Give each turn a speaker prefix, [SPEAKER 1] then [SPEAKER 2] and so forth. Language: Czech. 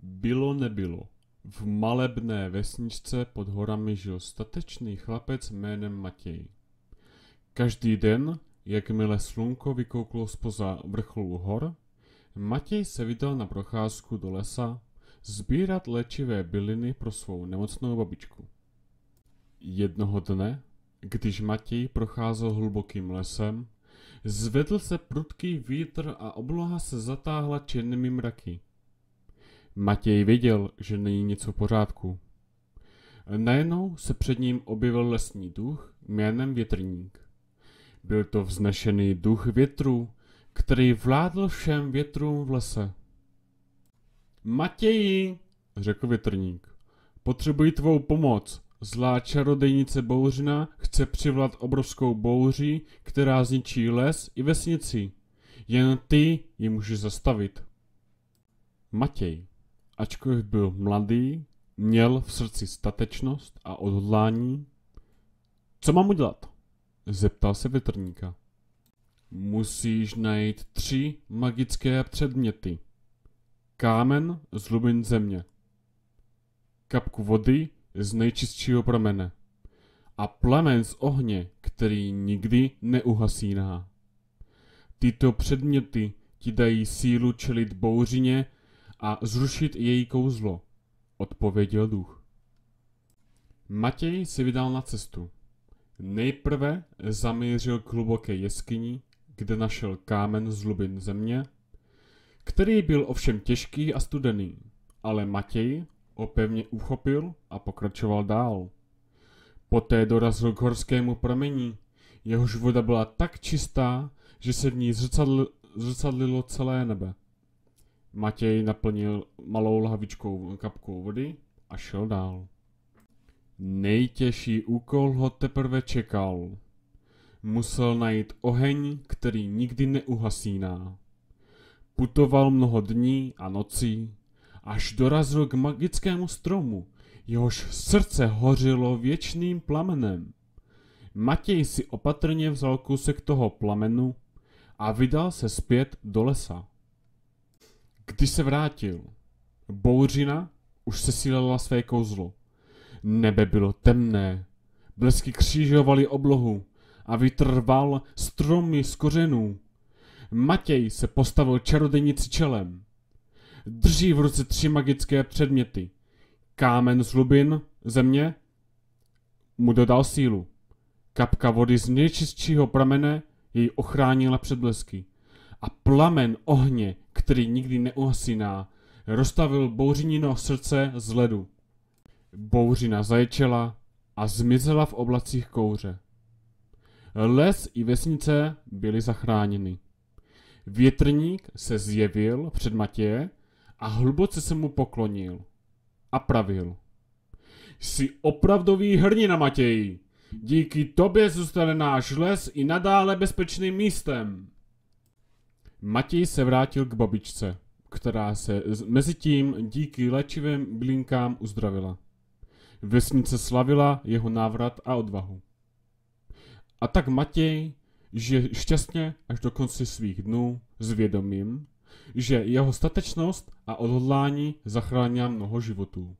[SPEAKER 1] Bylo nebylo. V malebné vesničce pod horami žil statečný chlapec jménem Matěj. Každý den, jakmile slunko vykouklo zpoza vrcholu hor, Matěj se vydal na procházku do lesa sbírat léčivé byliny pro svou nemocnou babičku. Jednoho dne, když Matěj procházel hlubokým lesem, zvedl se prudký vítr a obloha se zatáhla černými mraky. Matěj věděl, že není něco v pořádku. Najednou se před ním objevil lesní duch jménem Větrník. Byl to vznešený duch větru, který vládl všem větrům v lese. Matěji, řekl Větrník, potřebuji tvou pomoc. Zlá čarodejnice Bouřina chce přivolat obrovskou bouři, která zničí les i vesnici. Jen ty ji můžeš zastavit. Matěj, ačkoliv byl mladý, měl v srdci statečnost a odhodlání. Co mám udělat? Zeptal se Větrníka. Musíš najít 3 magické předměty. Kámen z hlubin země, kapku vody z nejčistšího pramene a plamen z ohně, který nikdy neuhasíná. Tyto předměty ti dají sílu čelit bouřině a zrušit její kouzlo, odpověděl duch. Matěj se vydal na cestu. Nejprve zamířil k hluboké jeskyni, kde našel kámen z hlubin země, který byl ovšem těžký a studený, ale Matěj ho pevně uchopil a pokračoval dál. Poté dorazil k horskému prameni, jehož voda byla tak čistá, že se v ní zrcadlilo celé nebe. Matěj naplnil malou lahvičkou kapkou vody a šel dál. Nejtěžší úkol ho teprve čekal. Musel najít oheň, který nikdy neuhasíná. Putoval mnoho dní a nocí, až dorazil k magickému stromu, jehož srdce hořilo věčným plamenem. Matěj si opatrně vzal kousek toho plamenu a vydal se zpět do lesa. Když se vrátil, bouřina už sesílila své kouzlo. Nebe bylo temné, blesky křižovaly oblohu a vítr rval stromy z kořenů. Matěj se postavil čarodějnici čelem. Drží v ruce 3 magické předměty. Kámen z hlubin země mu dodal sílu. Kapka vody z nejčistšího pramene jej ochránila před blesky. A plamen ohně, který nikdy neuhasíná, roztavil bouřinino srdce z ledu. Bouřina zaječela a zmizela v oblacích kouře. Les i vesnice byly zachráněny. Větrník se zjevil před Matěje a hluboce se mu poklonil a pravil. Jsi opravdový hrdina, Matěji. Díky tobě zůstane náš les i nadále bezpečným místem. Matěj se vrátil k babičce, která se mezitím díky léčivým bylinkám uzdravila. Vesnice slavila jeho návrat a odvahu. A tak Matěj žije šťastně až do konce svých dnů s vědomím, že jeho statečnost a odhodlání zachránila mnoho životů.